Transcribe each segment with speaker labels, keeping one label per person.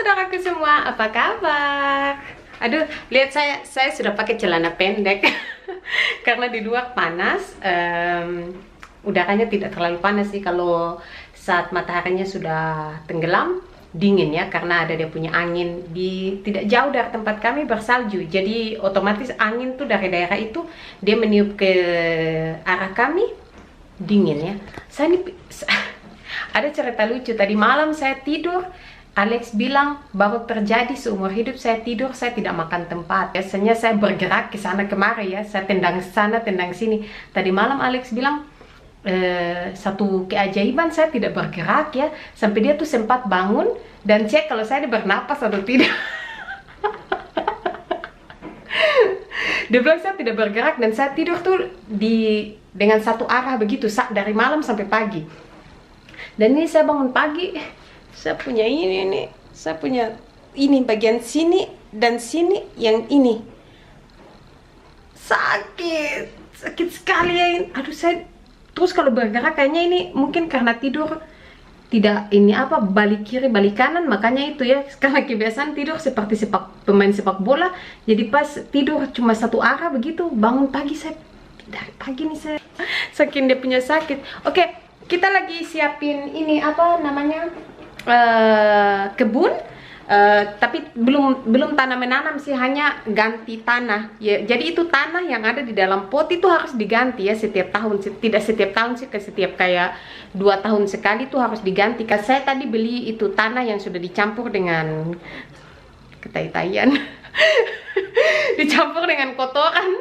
Speaker 1: saudaraku semua, apa kabar? Aduh, lihat saya sudah pakai celana pendek karena di luar panas. Udaranya tidak terlalu panas sih kalau saat mataharinya sudah tenggelam, dingin ya, karena ada dia punya angin di tidak jauh dari tempat kami bersalju. Jadi otomatis angin tuh dari daerah itu dia meniup ke arah kami, dingin ya. Ada cerita lucu, tadi malam saya tidur, Alex bilang baru terjadi seumur hidup saya tidur, saya tidak makan tempat. Biasanya saya bergerak ke sana kemari ya, saya tendang sana, tendang sini. Tadi malam Alex bilang, satu keajaiban saya tidak bergerak ya, sampai dia tuh sempat bangun dan cek kalau saya bernapas atau tidak. Dia bilang saya tidak bergerak dan saya tidur tuh dengan satu arah begitu dari malam sampai pagi. Dan ini saya bangun pagi, saya punya saya punya ini bagian sini dan sini yang ini sakit sekali ya. Aduh, saya terus kalau bergerak kayaknya ini mungkin karena tidur tidak balik kiri balik kanan, makanya itu ya, karena kebiasaan tidur seperti pemain sepak bola, jadi pas tidur cuma satu arah begitu, bangun pagi saya dari pagi nih saya saking dia punya sakit. Oke, kita lagi siapin ini kebun, tapi belum tanam menanam sih, hanya ganti tanah ya. Jadi itu tanah yang ada di dalam pot itu harus diganti ya setiap tahun, tidak setiap tahun sih, setiap kayak 2 tahun sekali itu harus diganti. Karena saya tadi beli itu tanah yang sudah dicampur dengan ketai-taian dicampur dengan kotoran.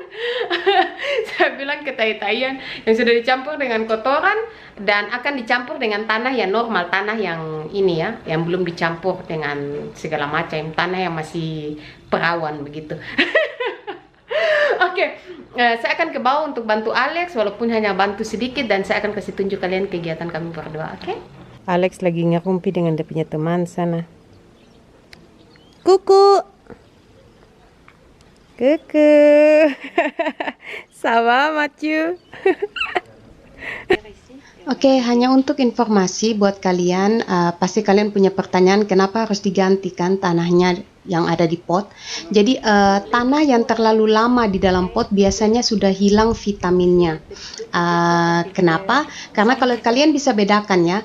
Speaker 1: Saya bilang ketai-taian yang sudah dicampur dengan kotoran dan akan dicampur dengan tanah yang normal, tanah yang ini ya, yang belum dicampur dengan segala macam, tanah yang masih perawan begitu. Oke, saya akan ke bawah untuk bantu Alex, walaupun hanya bantu sedikit, dan saya akan kasih tunjuk kalian kegiatan kami berdua. Oke? Alex lagi ngerumpi dengan dia punya teman sana. Kuku, kuku, sama Matthew. Oke, hanya untuk informasi buat kalian, pasti kalian punya pertanyaan kenapa harus digantikan tanahnya yang ada di pot. Jadi tanah yang terlalu lama di dalam pot biasanya sudah hilang vitaminnya. Kenapa? Karena kalau kalian bisa bedakan ya,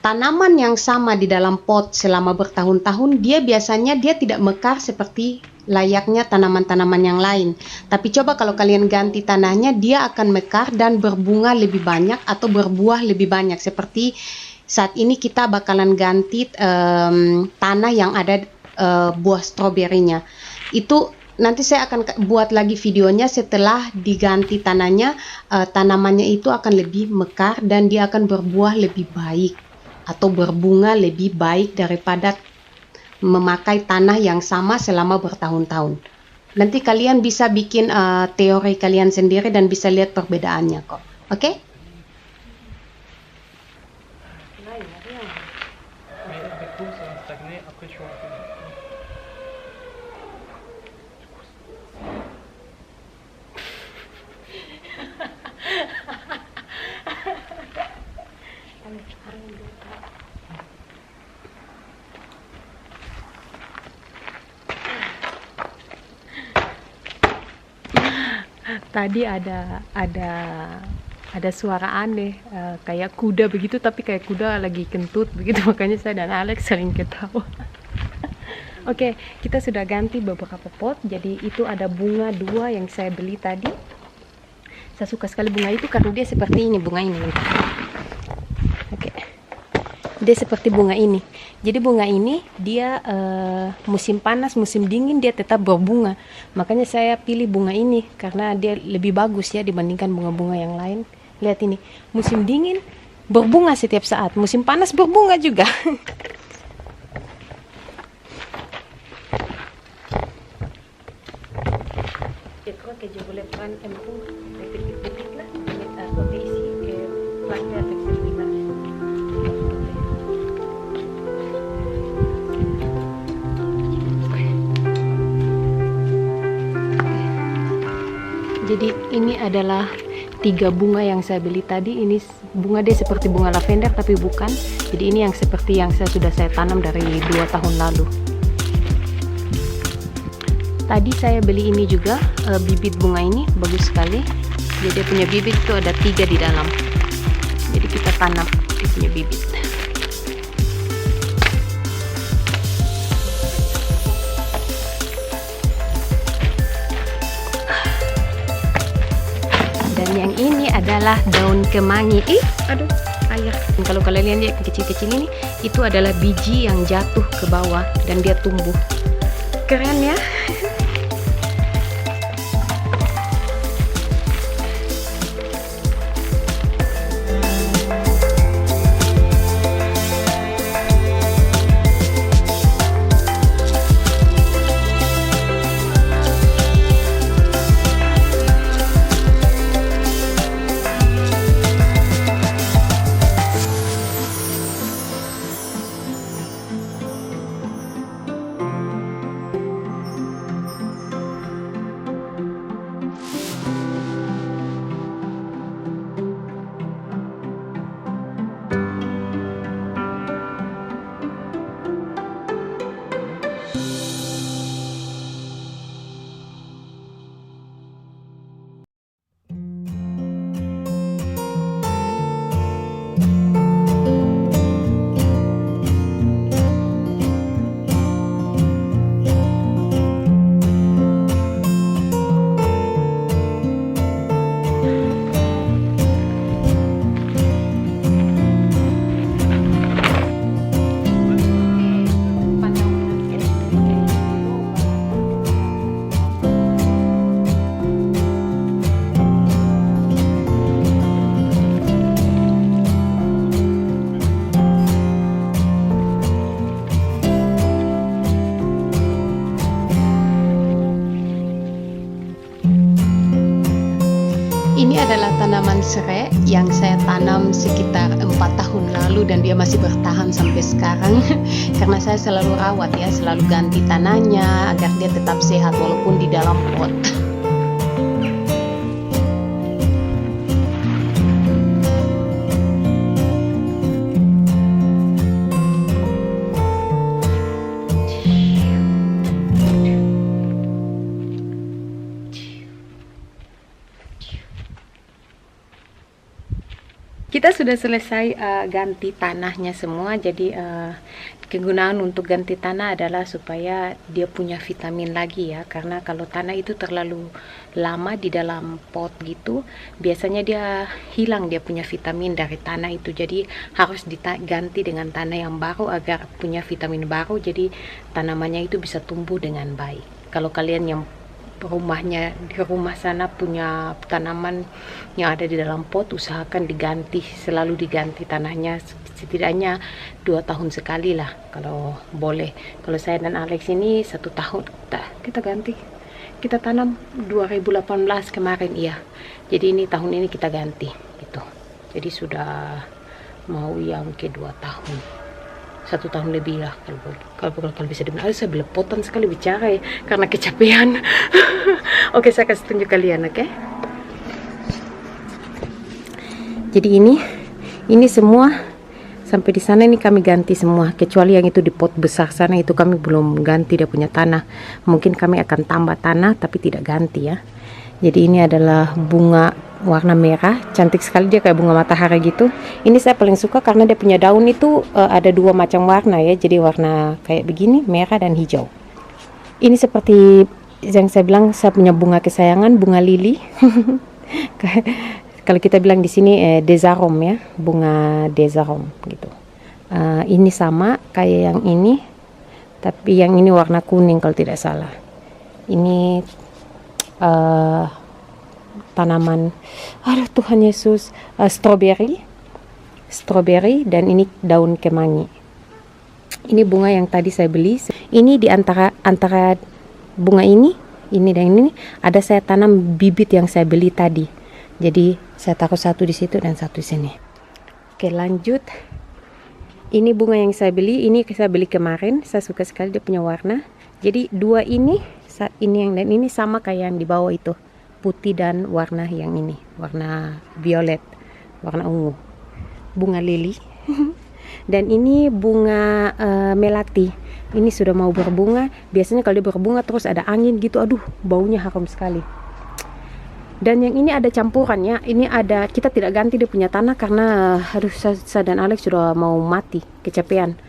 Speaker 1: tanaman yang sama di dalam pot selama bertahun-tahun, dia biasanya tidak mekar seperti layaknya tanaman-tanaman yang lain. Tapi coba kalau kalian ganti tanahnya, dia akan mekar dan berbunga lebih banyak atau berbuah lebih banyak. Seperti saat ini kita bakalan ganti tanah yang ada buah stroberinya. Itu nanti saya akan buat lagi videonya setelah diganti tanahnya, tanamannya itu akan lebih mekar dan dia akan berbuah lebih baik atau berbunga lebih baik daripada memakai tanah yang sama selama bertahun-tahun. Nanti kalian bisa bikin teori kalian sendiri dan bisa lihat perbedaannya kok. Oke? Tadi ada suara aneh, kayak kuda begitu, tapi kayak kuda lagi kentut begitu, makanya saya dan Alex sering ketawa. Oke, kita sudah ganti beberapa pot. Jadi itu ada bunga 2 yang saya beli tadi. Saya suka sekali bunga itu karena dia seperti ini, bunga ini. Oke, dia seperti bunga ini. Jadi bunga ini dia musim panas, musim dingin dia tetap berbunga. Makanya saya pilih bunga ini karena dia lebih bagus ya dibandingkan bunga-bunga yang lain. Lihat ini, musim dingin berbunga setiap saat, musim panas berbunga juga. Jadi ini adalah 3 bunga yang saya beli tadi. Ini bunga dia seperti bunga lavender tapi bukan. Jadi ini yang seperti yang sudah saya tanam dari 2 tahun lalu. Tadi saya beli ini juga, bibit bunga ini bagus sekali. Jadi dia punya bibit itu ada 3 di dalam. Jadi kita tanam dia punya bibit. Dan yang ini adalah daun kemangi. Aduh, air. Kalau kalian lihat kecil-kecil ini, itu adalah biji yang jatuh ke bawah dan dia tumbuh. Keren ya. Ini adalah tanaman serai yang saya tanam sekitar 4 tahun lalu dan dia masih bertahan sampai sekarang. Karena saya selalu rawat ya, selalu ganti tanahnya agar dia tetap sehat walaupun di dalam pot. Kita sudah selesai ganti tanahnya semua. Jadi kegunaan untuk ganti tanah adalah supaya dia punya vitamin lagi ya, karena kalau tanah itu terlalu lama di dalam pot gitu, biasanya dia hilang dia punya vitamin dari tanah itu. Jadi harus diganti dengan tanah yang baru agar punya vitamin baru, jadi tanamannya itu bisa tumbuh dengan baik. Kalau kalian yang rumahnya di rumah sana punya tanaman yang ada di dalam pot, usahakan diganti, selalu diganti tanahnya setidaknya 2 tahun sekali lah kalau boleh. Kalau saya dan Alex ini 1 tahun kita ganti, kita tanam 2018 kemarin ya, jadi ini tahun ini kita ganti gitu. Jadi sudah mau yang kedua tahun, 1 tahun lebih lah kalau bisa dibilang. Saya belepotan sekali bicara ya karena kecapean. Oke, saya kasih tunjuk kalian, oke? Jadi ini semua sampai di sana ini kami ganti semua, kecuali yang itu di pot besar sana itu kami belum ganti dia punya tanah. Mungkin kami akan tambah tanah tapi tidak ganti ya. Jadi ini adalah bunga warna merah, cantik sekali, dia kayak bunga matahari gitu. Ini saya paling suka karena dia punya daun itu ada 2 macam warna ya, jadi warna kayak begini, merah dan hijau. Ini seperti yang saya bilang, saya punya bunga kesayangan, bunga lili. Kalau kita bilang di sini desarom ya, bunga desarom gitu. Ini sama kayak yang ini, tapi yang ini warna kuning kalau tidak salah. Ini tanaman, aduh Tuhan Yesus, strawberry, dan ini daun kemangi. Ini bunga yang tadi saya beli. Ini di antara bunga ini dan ini ada saya tanam bibit yang saya beli tadi. Jadi saya taruh 1 di situ dan 1 di sini. Oke, lanjut. Ini bunga yang saya beli, ini saya beli kemarin. Saya suka sekali dia punya warna. Jadi 2 ini yang dan ini sama kayak yang di bawah itu, putih dan warna yang ini, warna violet, warna ungu, bunga lili. Dan ini bunga melati. Ini sudah mau berbunga. Biasanya kalau dia berbunga terus ada angin gitu, aduh baunya harum sekali. Dan yang ini ada campurannya. Ini ada, kita tidak ganti dia punya tanah karena aduh saya dan Alex sudah mau mati kecapean.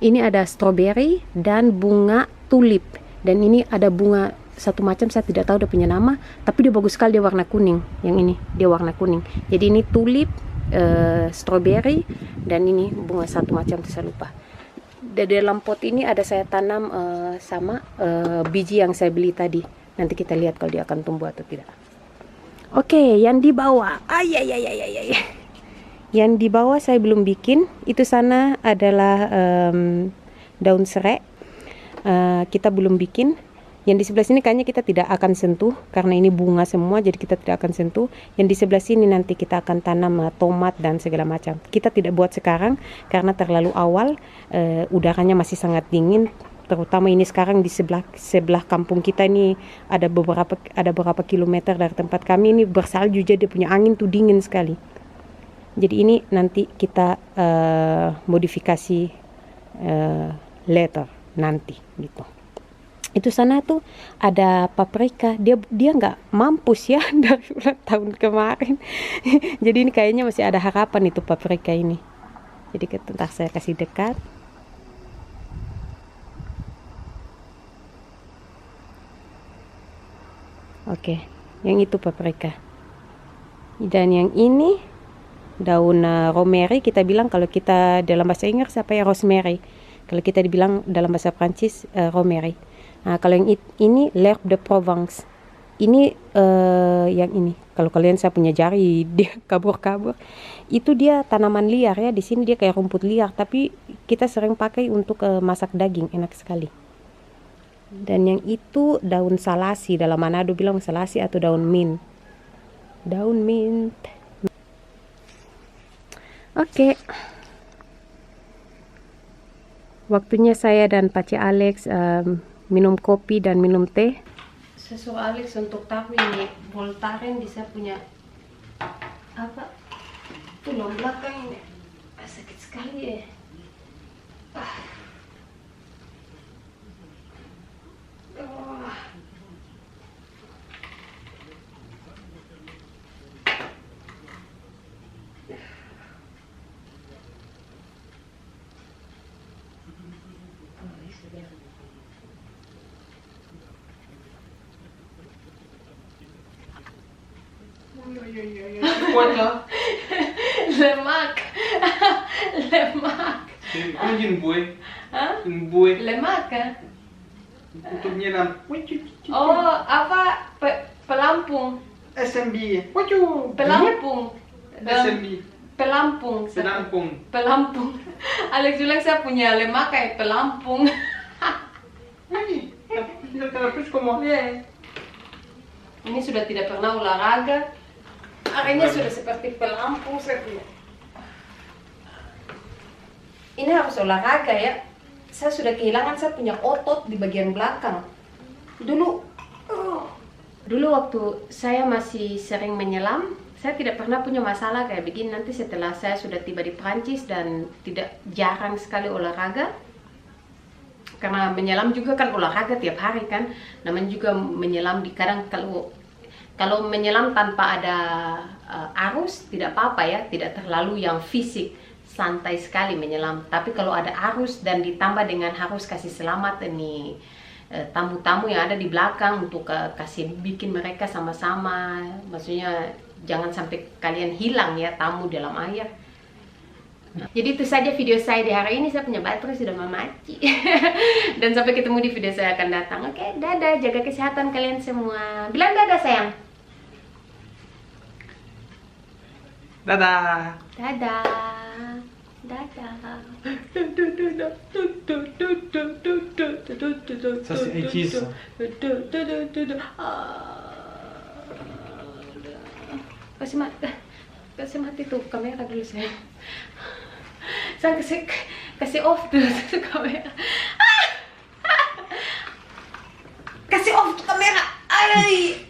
Speaker 1: Ini ada stroberi dan bunga tulip. Dan ini ada bunga satu macam, saya tidak tahu dia punya nama, tapi dia bagus sekali, dia warna kuning. Yang ini dia warna kuning. Jadi ini tulip, stroberi, dan ini bunga satu macam, saya lupa. Di dalam pot ini ada saya tanam sama biji yang saya beli tadi. Nanti kita lihat kalau dia akan tumbuh atau tidak. Oke, yang di bawah, yang di bawah saya belum bikin. Itu sana adalah daun serai. Kita belum bikin. Yang di sebelah sini kayaknya kita tidak akan sentuh karena ini bunga semua, jadi kita tidak akan sentuh. Yang di sebelah sini nanti kita akan tanam tomat dan segala macam. Kita tidak buat sekarang karena terlalu awal, udaranya masih sangat dingin. Terutama ini sekarang di sebelah kampung kita ini ada beberapa kilometer dari tempat kami, ini bersalju, jadi dia punya angin tuh dingin sekali. Jadi ini nanti kita modifikasi later nanti gitu. Itu sana tuh ada paprika, dia nggak mampus ya dari tahun kemarin. Jadi ini kayaknya masih ada harapan itu paprika ini. Jadi ntar saya kasih dekat. Oke, yang itu paprika. Dan yang ini daun rosemary, kita bilang kalau kita dalam bahasa Inggris apa ya, rosemary. Kalau kita dibilang dalam bahasa Prancis rosemary. Nah, kalau yang ini l'herbe de Provence. Ini yang ini. Kalau kalian saya punya jari dia kabur-kabur. Itu dia tanaman liar ya. Di sini dia kayak rumput liar, tapi kita sering pakai untuk masak daging, enak sekali. Dan yang itu daun salasi, dalam Manado bilang salasi atau daun mint. Daun mint. Oke. Waktunya saya dan Pace Alex minum kopi dan minum teh. Saya suruh Alex untuk taruh ini Voltaren di saya punya apa? Tulang belakang ini. Sakit sekali ya.
Speaker 2: Kuatlah.
Speaker 1: Lemak. Lemak.
Speaker 2: Kamu jin buih.
Speaker 1: Hah?
Speaker 2: Jin buih.
Speaker 1: Lemak kan?
Speaker 2: Untuk nyelam.
Speaker 1: Oh, apa? Pelampung.
Speaker 2: SMB. Waduh.
Speaker 1: Pelampung.
Speaker 2: SMB.
Speaker 1: Pelampung.
Speaker 2: Pelampung.
Speaker 1: Pelampung. Alex bilang saya punya lemak kayak pelampung.
Speaker 2: Ini. Terus kamu.
Speaker 1: Yeah. Ini sudah tidak pernah olahraga. Akhirnya sudah seperti pelampung saya punya. Ini harus olahraga ya. Saya sudah kehilangan, saya punya otot di bagian belakang. Dulu waktu saya masih sering menyelam, saya tidak pernah punya masalah kayak begini. Nanti setelah saya sudah tiba di Prancis dan tidak jarang sekali olahraga, karena menyelam juga kan olahraga tiap hari kan. Namanya juga menyelam di kadang kalau menyelam tanpa ada arus tidak apa-apa ya, tidak terlalu yang fisik, santai sekali menyelam. Tapi kalau ada arus dan ditambah dengan harus kasih selamat ini tamu-tamu yang ada di belakang untuk kasih bikin mereka sama-sama, maksudnya jangan sampai kalian hilang ya tamu dalam air. Jadi itu saja video saya di hari ini. Saya punya baterai sudah mau mati. Dan sampai ketemu di video saya akan datang. Oke, dadah, jaga kesehatan kalian semua. Bilang dadah sayang.
Speaker 2: Dadah.
Speaker 1: Dadah. Dadah.
Speaker 2: Ça c'est Aikies.
Speaker 1: Kasih mati tuh kamera dulu sayang. Saya kasih off dulu tuh kamera. Kasih off tuh kamera. Ay.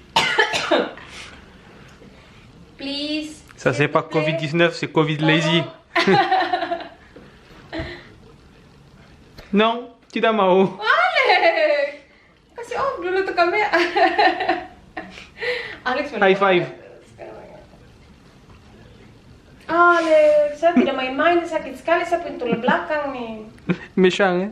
Speaker 1: Please.
Speaker 2: Ça c'est pas Covid-19, c'est Covid lazy. Non, tidak mau.
Speaker 3: Alex! Kasih off dulu tuh kamera. Alex
Speaker 2: High five.
Speaker 3: Alex, saya tidak main-main, sakit sekali saya punya tulang belakang nih.
Speaker 2: Méchant, hein?